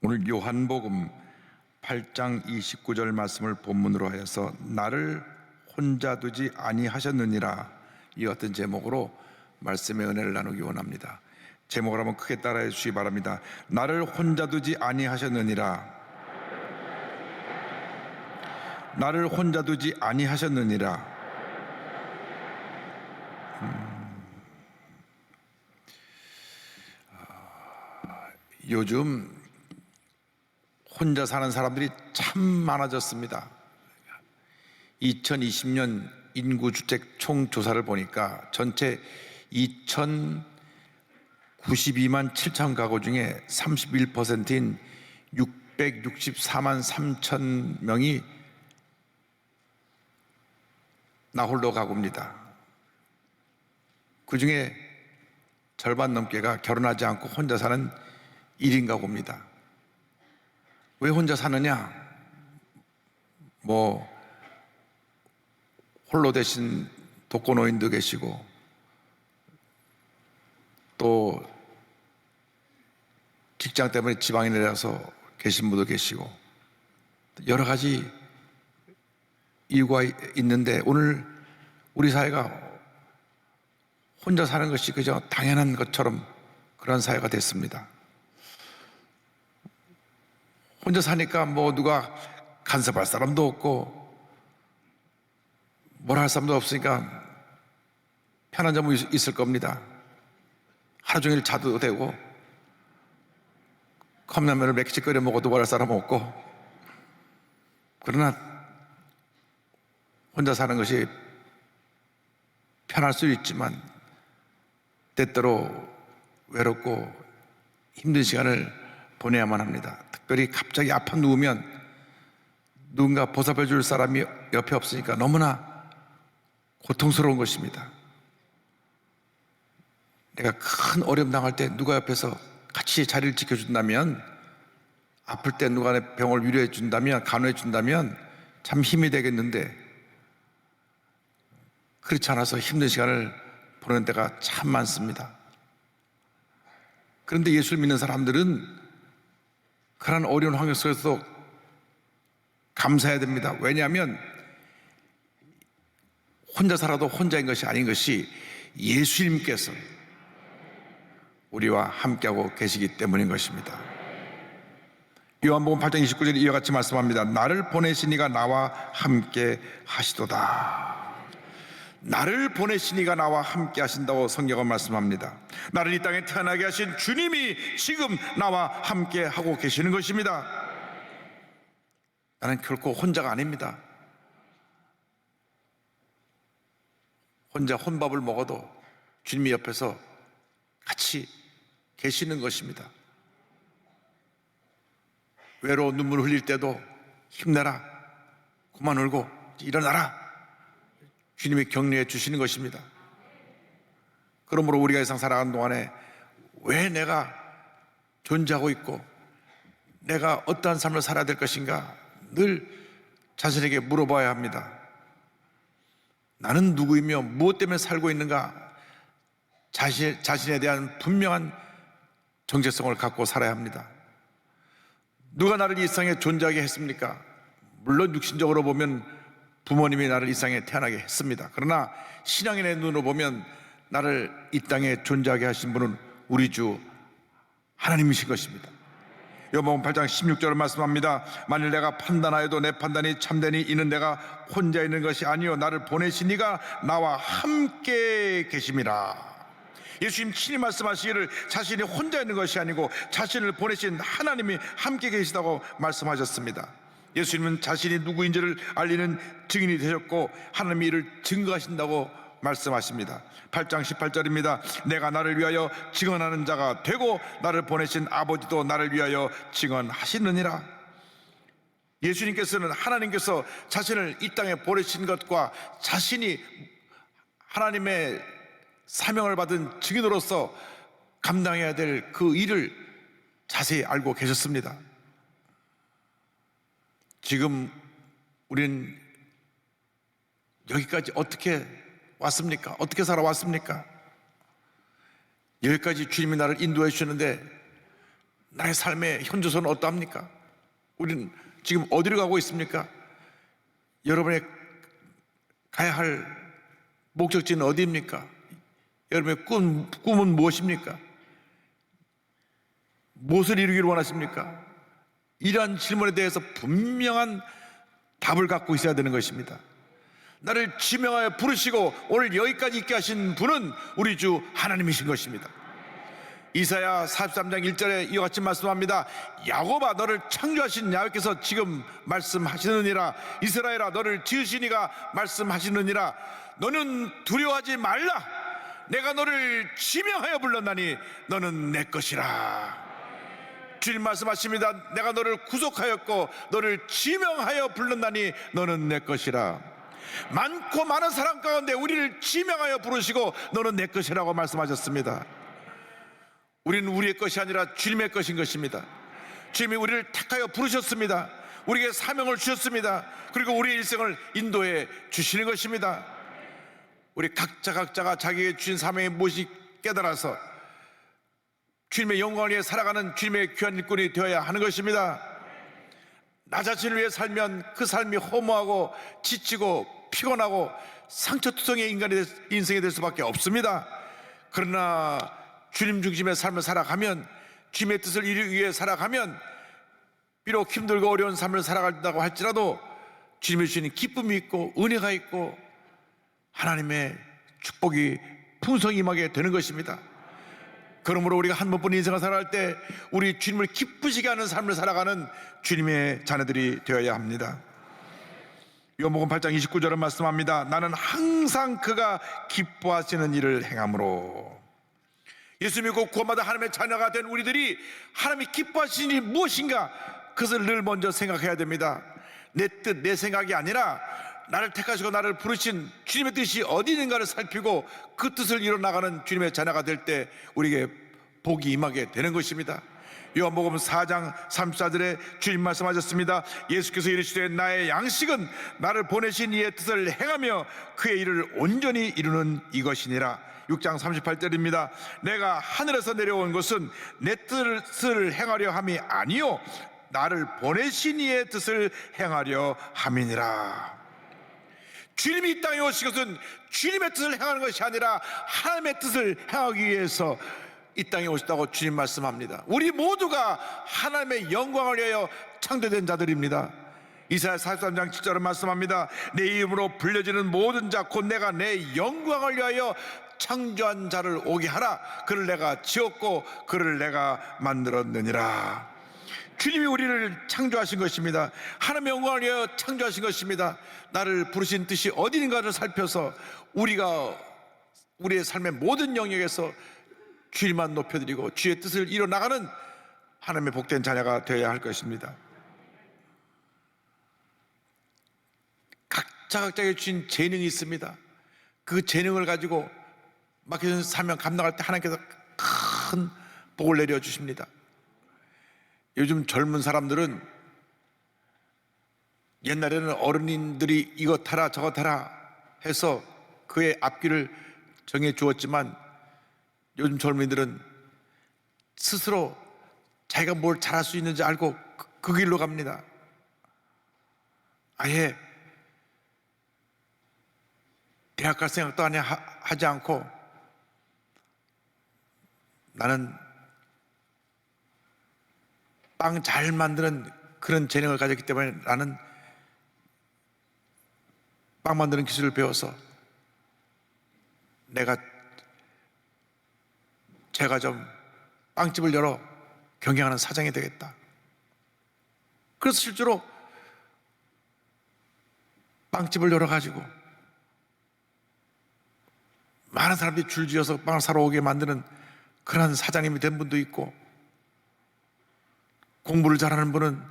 오늘 요한복음 8장 29절 말씀을 본문으로 하여서 나를 혼자 두지 아니하셨느니라, 이 같은 제목으로 말씀의 은혜를 나누기 원합니다. 제목을 한번 크게 따라해 주시기 바랍니다. 나를 혼자 두지 아니하셨느니라. 나를 혼자 두지 아니하셨느니라. 요즘 혼자 사는 사람들이 참 많아졌습니다. 2020년 인구주택 총조사를 보니까 전체 2,092만 7천 가구 중에 31%인 664만 3천 명이 나홀로 가구입니다. 그 중에 절반 넘게가 결혼하지 않고 혼자 사는 1인 가구입니다. 왜 혼자 사느냐? 홀로 대신 독거노인도 계시고, 또 직장 때문에 지방에 내려서 계신 분도 계시고, 여러 가지 이유가 있는데, 오늘 우리 사회가 혼자 사는 것이 그저 당연한 것처럼 그런 사회가 됐습니다. 혼자 사니까 누가 간섭할 사람도 없고 뭘 할 사람도 없으니까 편한 점은 있을 겁니다. 하루 종일 자도 되고 컵라면을 몇 개씩 끓여 먹어도 뭘 할 사람 없고, 그러나 혼자 사는 것이 편할 수 있지만 때때로 외롭고 힘든 시간을 보내야만 합니다. 특별히 갑자기 아파 누우면 누군가 보살펴 줄 사람이 옆에 없으니까 너무나 고통스러운 것입니다. 내가 큰 어려움 당할 때 누가 옆에서 같이 자리를 지켜준다면, 아플 때 누가 내 병을 위로해 준다면, 간호해 준다면 참 힘이 되겠는데, 그렇지 않아서 힘든 시간을 보내는 때가 참 많습니다. 그런데 예수를 믿는 사람들은 그런 어려운 환경 속에서도 감사해야 됩니다. 왜냐하면 혼자 살아도 혼자인 것이 아닌 것이 예수님께서 우리와 함께하고 계시기 때문인 것입니다. 요한복음 8장 29절에 이와 같이 말씀합니다. 나를 보내신 이가 나와 함께 하시도다. 나를 보내신 이가 나와 함께 하신다고 성경은 말씀합니다. 나를 이 땅에 태어나게 하신 주님이 지금 나와 함께 하고 계시는 것입니다. 나는 결코 혼자가 아닙니다. 혼자 혼밥을 먹어도 주님이 옆에서 같이 계시는 것입니다. 외로워 눈물 흘릴 때도 힘내라, 그만 울고 일어나라, 주님이 격려해 주시는 것입니다. 그러므로 우리가 이 세상 살아가는 동안에 왜 내가 존재하고 있고 내가 어떠한 삶을 살아야 될 것인가 늘 자신에게 물어봐야 합니다. 나는 누구이며 무엇 때문에 살고 있는가, 자신에 대한 분명한 정체성을 갖고 살아야 합니다. 누가 나를 이 세상에 존재하게 했습니까? 물론 육신적으로 보면 부모님이 나를 이 세상에 태어나게 했습니다. 그러나 신앙인의 눈으로 보면 나를 이 땅에 존재하게 하신 분은 우리 주 하나님이신 것입니다. 요한복음 8장 16절을 말씀합니다. 만일 내가 판단하여도 내 판단이 참되니 이는 내가 혼자 있는 것이 아니요 나를 보내신 이가 나와 함께 계심이라. 예수님 친히 말씀하시기를 자신이 혼자 있는 것이 아니고 자신을 보내신 하나님이 함께 계시다고 말씀하셨습니다. 예수님은 자신이 누구인지를 알리는 증인이 되셨고 하나님이 이를 증거하신다고 말씀하십니다. 8장 18절입니다. 내가 나를 위하여 증언하는 자가 되고 나를 보내신 아버지도 나를 위하여 증언하시느니라. 예수님께서는 하나님께서 자신을 이 땅에 보내신 것과 자신이 하나님의 사명을 받은 증인으로서 감당해야 될 그 일을 자세히 알고 계셨습니다. 지금 우린 여기까지 어떻게 왔습니까? 어떻게 살아왔습니까? 여기까지 주님이 나를 인도해 주셨는데 나의 삶의 현주소는 어떠합니까? 우리는 지금 어디로 가고 있습니까? 여러분의 가야 할 목적지는 어디입니까? 여러분의 꿈은 무엇입니까? 무엇을 이루기를 원하십니까? 이러한 질문에 대해서 분명한 답을 갖고 있어야 되는 것입니다. 나를 지명하여 부르시고 오늘 여기까지 있게 하신 분은 우리 주 하나님이신 것입니다. 이사야 43장 1절에 이와 같이 말씀합니다. 야곱아, 너를 창조하신 야훼께서 지금 말씀하시느니라. 이스라엘아, 너를 지으신 이가 말씀하시느니라. 너는 두려워하지 말라. 내가 너를 지명하여 불렀나니 너는 내 것이라. 주님 말씀하십니다. 내가 너를 구속하였고 너를 지명하여 불렀나니 너는 내 것이라. 많고 많은 사람 가운데 우리를 지명하여 부르시고 너는 내 것이라고 말씀하셨습니다. 우리는 우리의 것이 아니라 주님의 것인 것입니다. 주님이 우리를 택하여 부르셨습니다. 우리에게 사명을 주셨습니다. 그리고 우리의 일생을 인도해 주시는 것입니다. 우리 각자가 자기에게 주신 사명이 무엇이 깨달아서 주님의 영광을 위해 살아가는 주님의 귀한 일꾼이 되어야 하는 것입니다. 나 자신을 위해 살면 그 삶이 허무하고 지치고 피곤하고 상처투성의 인생이 될 수밖에 없습니다. 그러나 주님 중심의 삶을 살아가면, 주님의 뜻을 이루기 위해 살아가면, 비록 힘들고 어려운 삶을 살아간다고 할지라도 주님이 주시는 기쁨이 있고 은혜가 있고 하나님의 축복이 풍성히 임하게 되는 것입니다. 그러므로 우리가 한 번뿐인 인생을 살아갈 때 우리 주님을 기쁘시게 하는 삶을 살아가는 주님의 자녀들이 되어야 합니다. 요한복음 8장 29절은 말씀합니다. 나는 항상 그가 기뻐하시는 일을 행함으로. 예수 믿고 구원받아 하나님의 자녀가 된 우리들이 하나님이 기뻐하시는 일이 무엇인가, 그것을 늘 먼저 생각해야 됩니다. 내 뜻, 내 생각이 아니라 나를 택하시고 나를 부르신 주님의 뜻이 어디 있는가를 살피고 그 뜻을 이뤄나가는 주님의 자녀가 될 때 우리에게 복이 임하게 되는 것입니다. 요한복음 4장 34절에 주님 말씀하셨습니다. 예수께서 이르시되 나의 양식은 나를 보내신 이의 뜻을 행하며 그의 일을 온전히 이루는 이것이니라. 6장 38절입니다. 내가 하늘에서 내려온 것은 내 뜻을 행하려 함이 아니요 나를 보내신 이의 뜻을 행하려 함이니라. 주님이 이 땅에 오신 것은 주님의 뜻을 행하는 것이 아니라 하나님의 뜻을 행하기 위해서 이 땅에 오셨다고 주님 말씀합니다. 우리 모두가 하나님의 영광을 위하여 창조된 자들입니다. 이사야 43장 7절은 말씀합니다. 내 이름으로 불려지는 모든 자 곧 내가 내 영광을 위하여 창조한 자를 오게 하라. 그를 내가 지었고 그를 내가 만들었느니라. 주님이 우리를 창조하신 것입니다. 하나님의 영광을 위하여 창조하신 것입니다. 나를 부르신 뜻이 어디인가를 살펴서 우리가 우리의 삶의 모든 영역에서 주님만 높여드리고 주의 뜻을 이뤄나가는 하나님의 복된 자녀가 되어야 할 것입니다. 각자에게 주신 재능이 있습니다. 그 재능을 가지고 맡겨진 사명 감당할 때 하나님께서 큰 복을 내려주십니다. 요즘 젊은 사람들은 옛날에는 어른들이 이것 하라 저것 하라 해서 그의 앞길을 정해 주었지만 요즘 젊은이들은 스스로 자기가 뭘 잘할 수 있는지 알고 그 길로 갑니다. 아예 대학 갈 생각도 하지 않고 나는 빵 잘 만드는 그런 재능을 가졌기 때문에 나는 빵 만드는 기술을 배워서 내가 제가 좀 빵집을 열어 경영하는 사장이 되겠다. 그래서 실제로 빵집을 열어가지고 많은 사람들이 줄지어서 빵을 사러 오게 만드는 그런 사장님이 된 분도 있고, 공부를 잘하는 분은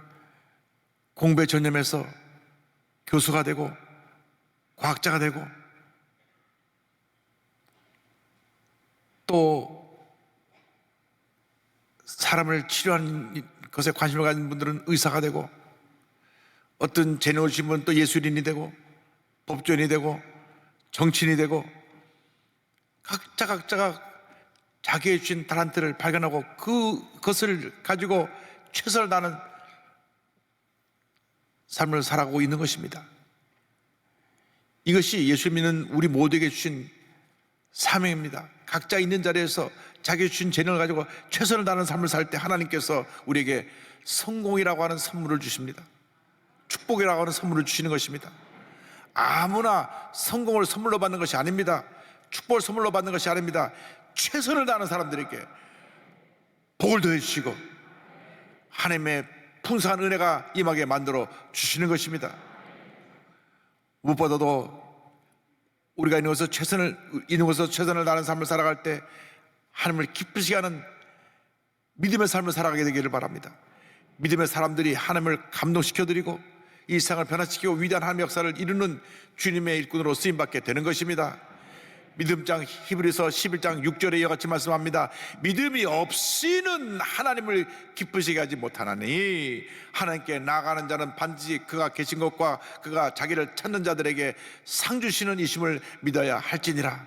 공부에 전념해서 교수가 되고 과학자가 되고, 또 사람을 치료하는 것에 관심을 가진 분들은 의사가 되고, 어떤 재능을 주신 분은 또 예술인이 되고 법조인이 되고 정치인이 되고, 각자가 자기의 주신 달란트를 발견하고 그것을 가지고 최선을 다하는 삶을 살아가고 있는 것입니다. 이것이 예수 믿는 우리 모두에게 주신 사명입니다. 각자 있는 자리에서 자기 주신 재능을 가지고 최선을 다하는 삶을 살 때 하나님께서 우리에게 성공이라고 하는 선물을 주십니다. 축복이라고 하는 선물을 주시는 것입니다. 아무나 성공을 선물로 받는 것이 아닙니다. 축복을 선물로 받는 것이 아닙니다. 최선을 다하는 사람들에게 복을 더해 주시고 하나님의 풍성한 은혜가 임하게 만들어 주시는 것입니다. 무엇보다도 우리가 있는 곳에서 최선을 다하는 삶을 살아갈 때 하나님을 기쁘시게 하는 믿음의 삶을 살아가게 되기를 바랍니다. 믿음의 사람들이 하나님을 감동시켜드리고 이 세상을 변화시키고 위대한 하나님의 역사를 이루는 주님의 일꾼으로 쓰임받게 되는 것입니다. 믿음장 히브리서 11장 6절에 이와 같이 말씀합니다. 믿음이 없이는 하나님을 기쁘시게 하지 못하나니 하나님께 나아가는 자는 반드시 그가 계신 것과 그가 자기를 찾는 자들에게 상 주시는 이심을 믿어야 할지니라.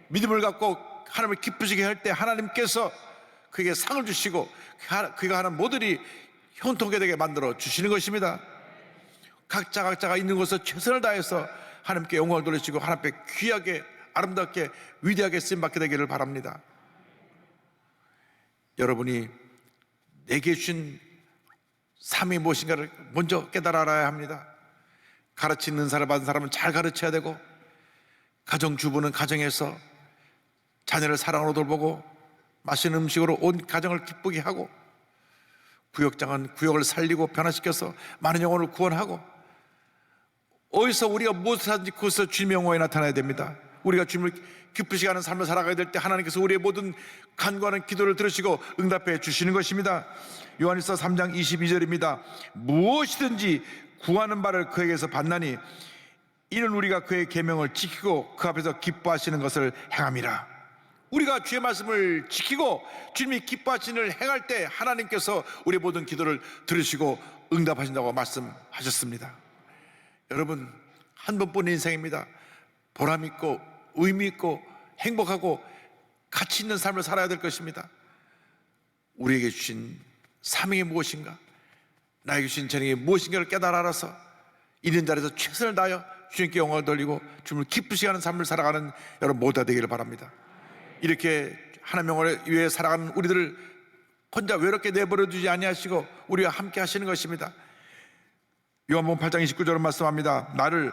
믿음을 갖고 하나님을 기쁘시게 할 때 하나님께서 그에게 상을 주시고 그가 하는 모든 일이 형통하게 되게 만들어 주시는 것입니다. 각자가 있는 곳에서 최선을 다해서 하나님께 영광을 돌리시고 하나님 앞에 귀하게 아름답게 위대하게 쓰임받게 되기를 바랍니다. 여러분이 내게 주신 삶이 무엇인가를 먼저 깨달아 알아야 합니다. 가르치는 은사를 받은 사람은 잘 가르쳐야 되고, 가정주부는 가정에서 자녀를 사랑으로 돌보고 맛있는 음식으로 온 가정을 기쁘게 하고, 구역장은 구역을 살리고 변화시켜서 많은 영혼을 구원하고, 어디서 우리가 무엇을 하든지 그것에서 주님의 영광이 나타나야 됩니다. 우리가 주님을 기쁘시게 하는 삶을 살아가야 될 때 하나님께서 우리의 모든 간구하는 기도를 들으시고 응답해 주시는 것입니다. 요한일서 3장 22절입니다. 무엇이든지 구하는 바를 그에게서 받나니 이는 우리가 그의 계명을 지키고 그 앞에서 기뻐하시는 것을 행함이라. 우리가 주의 말씀을 지키고 주님이 기뻐하시는 일을 행할 때 하나님께서 우리의 모든 기도를 들으시고 응답하신다고 말씀하셨습니다. 여러분, 한 번뿐인 인생입니다. 보람 있고 의미 있고 행복하고 가치 있는 삶을 살아야 될 것입니다. 우리에게 주신 사명이 무엇인가, 나에게 주신 재능이 무엇인가를 깨달아 알아서 있는 자리에서 최선을 다하여 주님께 영광을 돌리고 주님을 기쁘시게 하는 삶을 살아가는 여러분 모두가 되기를 바랍니다. 이렇게 하나님 영광을 위해 살아가는 우리들을 혼자 외롭게 내버려 두지 아니하시고 우리와 함께 하시는 것입니다. 요한복음 8장 29절은 말씀합니다. 나를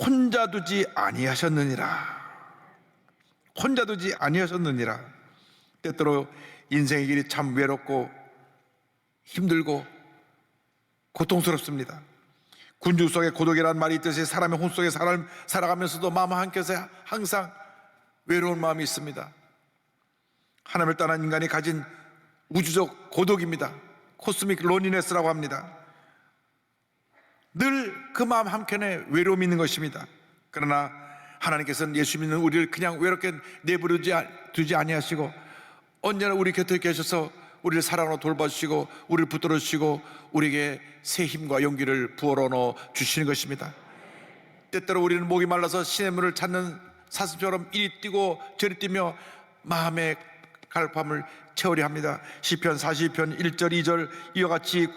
혼자 두지 아니하셨느니라. 혼자 두지 아니하셨느니라. 때때로 인생의 길이 참 외롭고 힘들고 고통스럽습니다. 군중 속에 고독이라는 말이 있듯이 사람의 혼 속에 살아가면서도 마음 한켠에 항상 외로운 마음이 있습니다. 하나님을 떠난 인간이 가진 우주적 고독입니다. 코스믹 로니네스라고 합니다. 늘 그 마음 한켠에 외로움이 있는 것입니다. 그러나 하나님께서는 예수 믿는 우리를 그냥 외롭게 내버려 두지 아니하시고 언제나 우리 곁에 계셔서 우리를 사랑으로 돌봐주시고 우리를 붙들어 주시고 우리에게 새 힘과 용기를 부어넣어 넣어 주시는 것입니다. 때때로 우리는 목이 말라서 시냇물을 찾는 사슴처럼 이리 뛰고 저리 뛰며 마음의 갈급함을 채우려 합니다. 시편 42편 1절 2절 이와 같이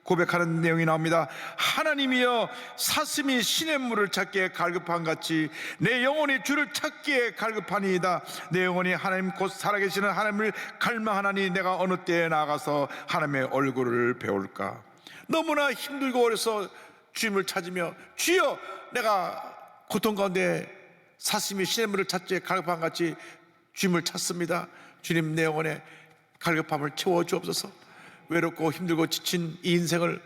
고백하는 내용이 나옵니다. 하나님이여, 사슴이 시냇물을 찾기에 갈급한 같이 내 영혼이 주를 찾기에 갈급하니이다. 내 영혼이 하나님 곧 살아계시는 하나님을 갈망하나니 내가 어느 때에 나가서 하나님의 얼굴을 배울까. 너무나 힘들고 어려서 주님을 찾으며 주여, 내가 고통 가운데 사슴이 시냇물을 찾기에 갈급한 같이 주님을 찾습니다. 주님, 내 영혼의 갈급함을 채워 주옵소서. 외롭고 힘들고 지친 이 인생을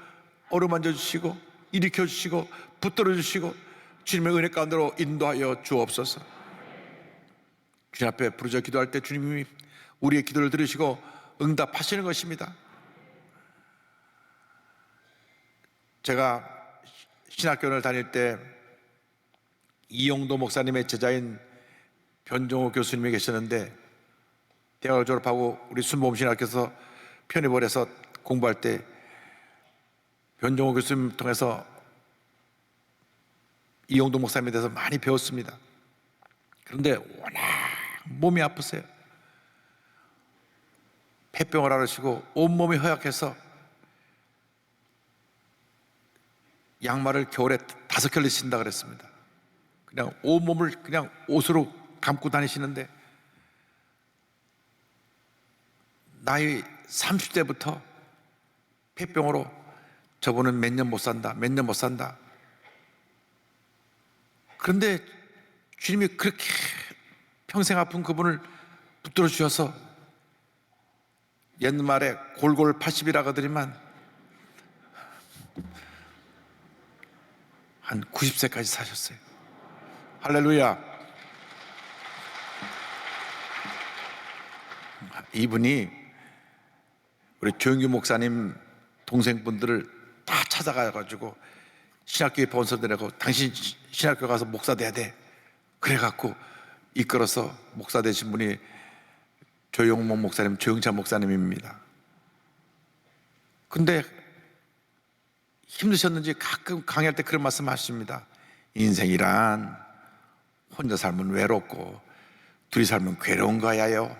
어루만져 주시고 일으켜 주시고 붙들어 주시고 주님의 은혜 가운데로 인도하여 주옵소서. 주님 앞에 부르짖어 기도할 때 주님이 우리의 기도를 들으시고 응답하시는 것입니다. 제가 신학교를 다닐 때 이용도 목사님의 제자인 변종호 교수님이 계셨는데, 대학을 졸업하고 우리 순복음신학교에서 편입을 해서 공부할 때 변종호 교수님 통해서 이용도 목사님에 대해서 많이 배웠습니다. 그런데 워낙 몸이 아프세요. 폐병을 앓으시고 온몸이 허약해서 양말을 겨울에 5켤레 신다 그랬습니다. 그냥 온몸을 그냥 옷으로 감고 다니시는데 나이 30대부터 폐병으로 저분은 몇 년 못 산다, 몇 년 못 산다. 그런데 주님이 그렇게 평생 아픈 그분을 붙들어 주셔서 옛말에 골골 80이라고 하더니만 한 90세까지 사셨어요. 할렐루야. 이분이 우리 조영규 목사님 동생분들을 다 찾아가가지고 신학교에 본서되라고 당신 신학교 가서 목사 돼야 돼. 그래갖고 이끌어서 목사 되신 분이 조영목 목사님, 조영찬 목사님입니다. 근데 힘드셨는지 가끔 강의할 때 그런 말씀 하십니다. 인생이란 혼자 살면 외롭고 둘이 살면 괴로운 거야요.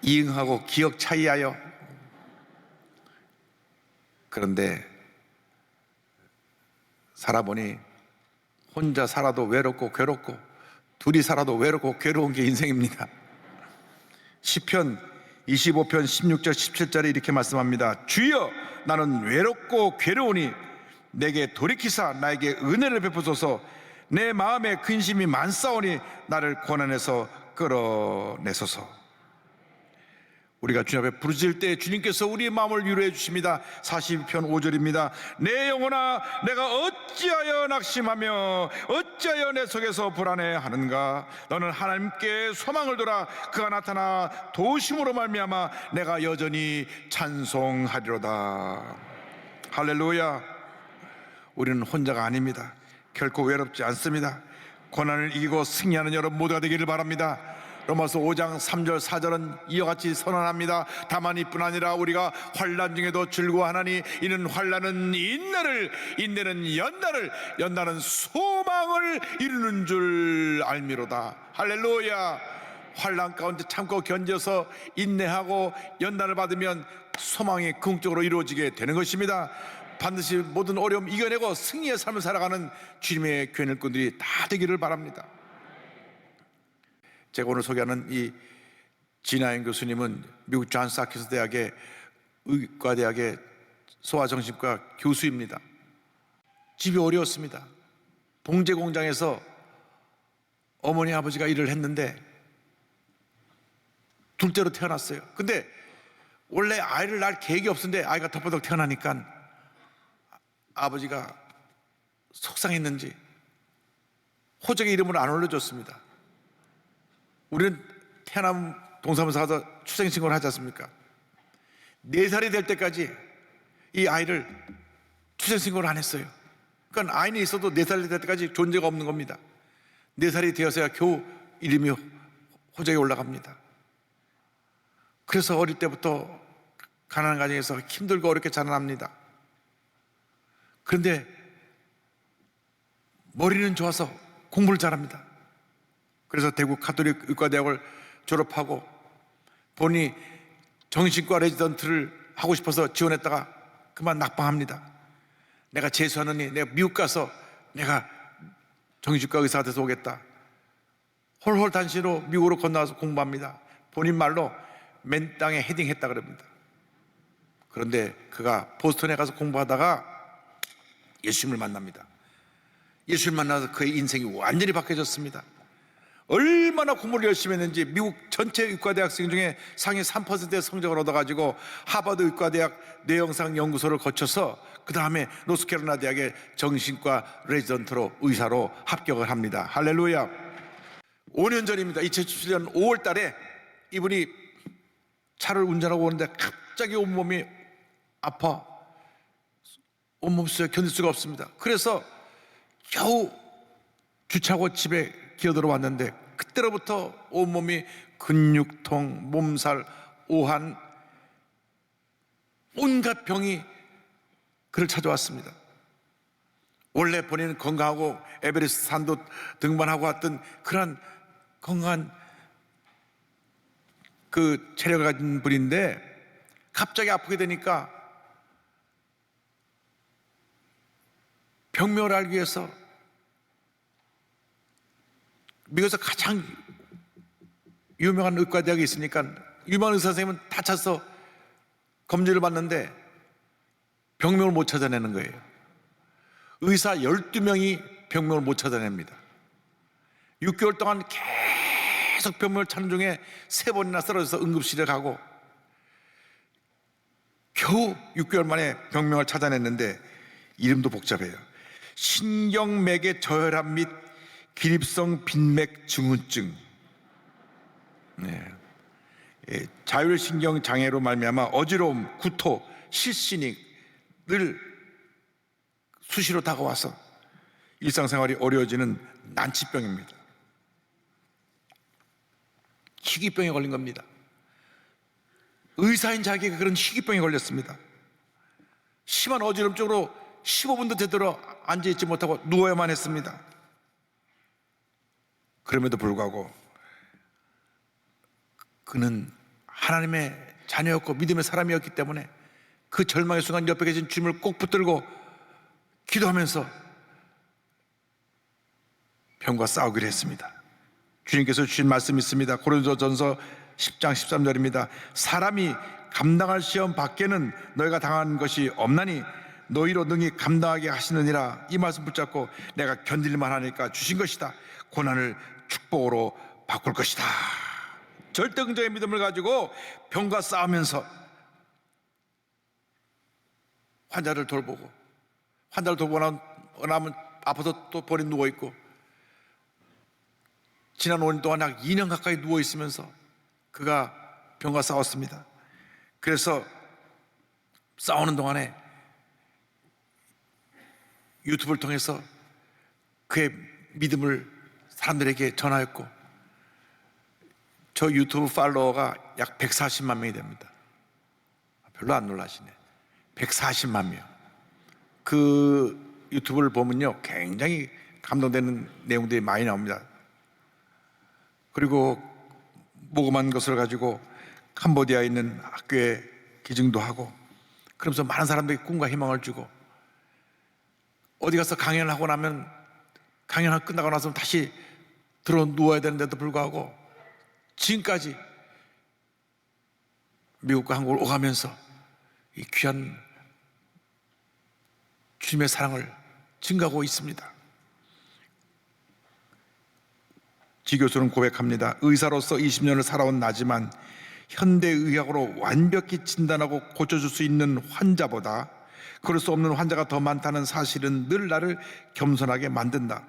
이응하고 기억 차이야요. 그런데 살아보니 혼자 살아도 외롭고 괴롭고 둘이 살아도 외롭고 괴로운 게 인생입니다. 시편 25편 16절 17절에 이렇게 말씀합니다. 주여 나는 외롭고 괴로우니 내게 돌이키사 나에게 은혜를 베푸소서. 내 마음에 근심이 많사오니 나를 고난에서 끌어내소서. 우리가 주님 앞에 부르짖을 때 주님께서 우리의 마음을 위로해 주십니다. 42편 5절입니다. 내 영혼아 내가 어찌하여 낙심하며 어찌하여 내 속에서 불안해하는가. 너는 하나님께 소망을 둬라. 그가 나타나 도우심으로 말미암아 내가 여전히 찬송하리로다. 할렐루야. 우리는 혼자가 아닙니다. 결코 외롭지 않습니다. 고난을 이기고 승리하는 여러분 모두가 되기를 바랍니다. 로마서 5장 3절 4절은 이와 같이 선언합니다. 다만 이뿐 아니라 우리가 환난 중에도 즐거워하나니 이는 환난은 인내를, 인내는 연단을, 연단은 소망을 이루는 줄 알미로다. 할렐루야. 환난 가운데 참고 견뎌서 인내하고 연단을 받으면 소망이 궁극적으로 이루어지게 되는 것입니다. 반드시 모든 어려움 이겨내고 승리의 삶을 살아가는 주님의 교회 일꾼들이 다 되기를 바랍니다. 제가 오늘 소개하는 이 진아영 교수님은 미국 존스 홉킨스 대학의 의과대학의 소아정신과 교수입니다. 집이 어려웠습니다. 봉제 공장에서 어머니 아버지가 일을 했는데 둘째로 태어났어요. 근데 원래 아이를 낳을 계획이 없었는데 아이가 덮어덕 태어나니까 아버지가 속상했는지 호적의 이름을 안 올려줬습니다. 우리는 태어나면 동사무소 가서 출생신고를 하지 않습니까? 4살이 될 때까지 이 아이를 출생신고를 안 했어요. 그러니까 아이는 있어도 4살이 될 때까지 존재가 없는 겁니다. 4살이 되어서야 겨우 이름이 호적에 올라갑니다. 그래서 어릴 때부터 가난한 가정에서 힘들고 어렵게 자라납니다. 그런데 머리는 좋아서 공부를 잘합니다. 그래서 대구 가톨릭 의과대학을 졸업하고 본인이 정신과 레지던트를 하고 싶어서 지원했다가 그만 낙방합니다. 내가 재수하느니 내가 미국 가서 내가 정신과 의사가 돼서 오겠다. 홀홀 단신으로 미국으로 건너와서 공부합니다. 본인 말로 맨 땅에 헤딩했다 그럽니다. 그런데 그가 보스턴에 가서 공부하다가 예수님을 만납니다. 예수님을 만나서 그의 인생이 완전히 바뀌어졌습니다. 얼마나 공부를 열심히 했는지 미국 전체 의과대학생 중에 상위 3%의 성적을 얻어가지고 하버드 의과대학 뇌영상 연구소를 거쳐서 그 다음에 노스캐롤라이나 대학의 정신과 레지던트로 의사로 합격을 합니다. 할렐루야. 5년 전입니다. 2017년 5월 달에 이분이 차를 운전하고 오는데 갑자기 온몸이 아파 온몸 수에 견딜 수가 없습니다. 그래서 겨우 주차하고 집에 기어들어 왔는데 그때로부터 온몸이 근육통, 몸살, 오한 온갖 병이 그를 찾아왔습니다. 원래 본인은 건강하고 에베레스트 산도 등반하고 왔던 그런 건강한 그 체력을 가진 분인데 갑자기 아프게 되니까 병명을 알기 위해서 미국에서 가장 유명한 의과대학이 있으니까 유명한 의사 선생님은 다 찾아서 검진을 받는데 병명을 못 찾아내는 거예요. 의사 12명이 병명을 못 찾아냅니다. 6개월 동안 계속 병명을 찾는 중에 3번이나 쓰러져서 응급실에 가고 겨우 6개월 만에 병명을 찾아냈는데 이름도 복잡해요. 신경맥의 저혈압 및 기립성 빈맥 증후증. 자율신경 장애로 말미암아 어지러움, 구토, 실신이 늘 수시로 다가와서 일상생활이 어려워지는 난치병입니다. 희귀병에 걸린 겁니다. 의사인 자기가 그런 희귀병에 걸렸습니다. 심한 어지럼증으로 15분도 제대로 앉아있지 못하고 누워야만 했습니다. 그럼에도 불구하고 그는 하나님의 자녀였고 믿음의 사람이었기 때문에 그 절망의 순간 옆에 계신 주님을 꼭 붙들고 기도하면서 병과 싸우기로 했습니다. 주님께서 주신 말씀이 있습니다. 고린도전서 10장 13절입니다. 사람이 감당할 시험 밖에는 너희가 당한 것이 없나니 너희로 능히 감당하게 하시느니라. 이 말씀 붙잡고 내가 견딜만 하니까 주신 것이다. 고난을 축복으로 바꿀 것이다. 절대 긍정의 믿음을 가지고 병과 싸우면서 환자를 돌보고, 환자를 돌보고 나면 아파서 또 버린 누워있고, 지난 5년 동안 약 2년 가까이 누워있으면서 그가 병과 싸웠습니다. 그래서 싸우는 동안에 유튜브를 통해서 그의 믿음을 사람들에게 전하였고, 저 유튜브 팔로워가 약 140만 명이 됩니다. 별로 안 놀라시네. 140만 명. 그 유튜브를 보면요, 굉장히 감동되는 내용들이 많이 나옵니다. 그리고 모금한 것을 가지고 캄보디아에 있는 학교에 기증도 하고, 그러면서 많은 사람들이 꿈과 희망을 주고, 어디 가서 강연을 하고 나면 강연 끝나고 나서 다시 들어 누워야 되는데도 불구하고 지금까지 미국과 한국을 오가면서 이 귀한 주님의 사랑을 증가하고 있습니다. 지 교수는 고백합니다. 의사로서 20년을 살아온 나지만 현대의학으로 완벽히 진단하고 고쳐줄 수 있는 환자보다 그럴 수 없는 환자가 더 많다는 사실은 늘 나를 겸손하게 만든다.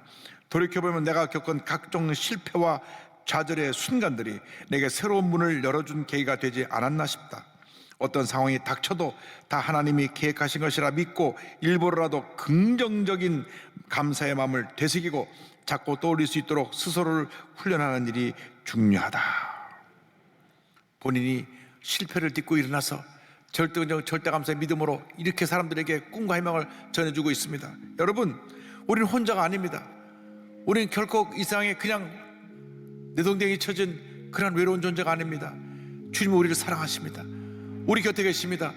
돌이켜보면 내가 겪은 각종 실패와 좌절의 순간들이 내게 새로운 문을 열어준 계기가 되지 않았나 싶다. 어떤 상황이 닥쳐도 다 하나님이 계획하신 것이라 믿고 일부러라도 긍정적인 감사의 마음을 되새기고 자꾸 떠올릴 수 있도록 스스로를 훈련하는 일이 중요하다. 본인이 실패를 딛고 일어나서 절대긍정, 절대감사의 믿음으로 이렇게 사람들에게 꿈과 희망을 전해주고 있습니다. 여러분, 우리는 혼자가 아닙니다. 우리는 결코 이 세상에 그냥 내동댕이 쳐진 그런 외로운 존재가 아닙니다. 주님은 우리를 사랑하십니다. 우리 곁에 계십니다.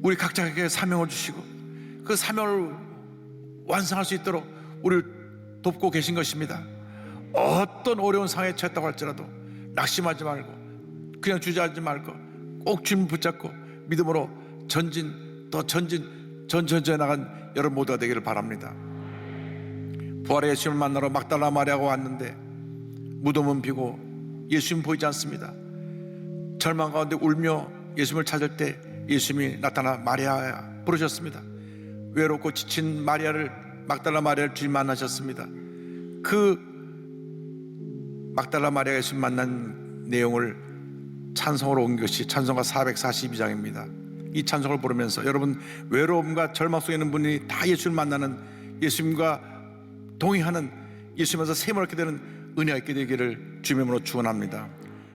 우리 각자에게 사명을 주시고 그 사명을 완성할 수 있도록 우리를 돕고 계신 것입니다. 어떤 어려운 상황에 처했다고 할지라도 낙심하지 말고 그냥 주저하지 말고 꼭 주님 붙잡고 믿음으로 전진 더 전진 전전전에 나간 여러분 모두가 되기를 바랍니다. 부활의 예수님을 만나러 막달라 마리아가 왔는데 무덤은 비고 예수님 보이지 않습니다. 절망 가운데 울며 예수님을 찾을 때 예수님이 나타나 마리아야 부르셨습니다. 외롭고 지친 마리아를, 막달라 마리아를 주님 만나셨습니다. 그 막달라 마리아가 예수님 만난 내용을 찬송으로 온 것이 찬송가 442장입니다. 이 찬송을 부르면서 여러분 외로움과 절망 속에 있는 분이 다 예수님을 만나는, 예수님과 동행하는, 예수님에서 샘을 얻게 되는 은혜가 있게 되기를 주님으로 축원합니다.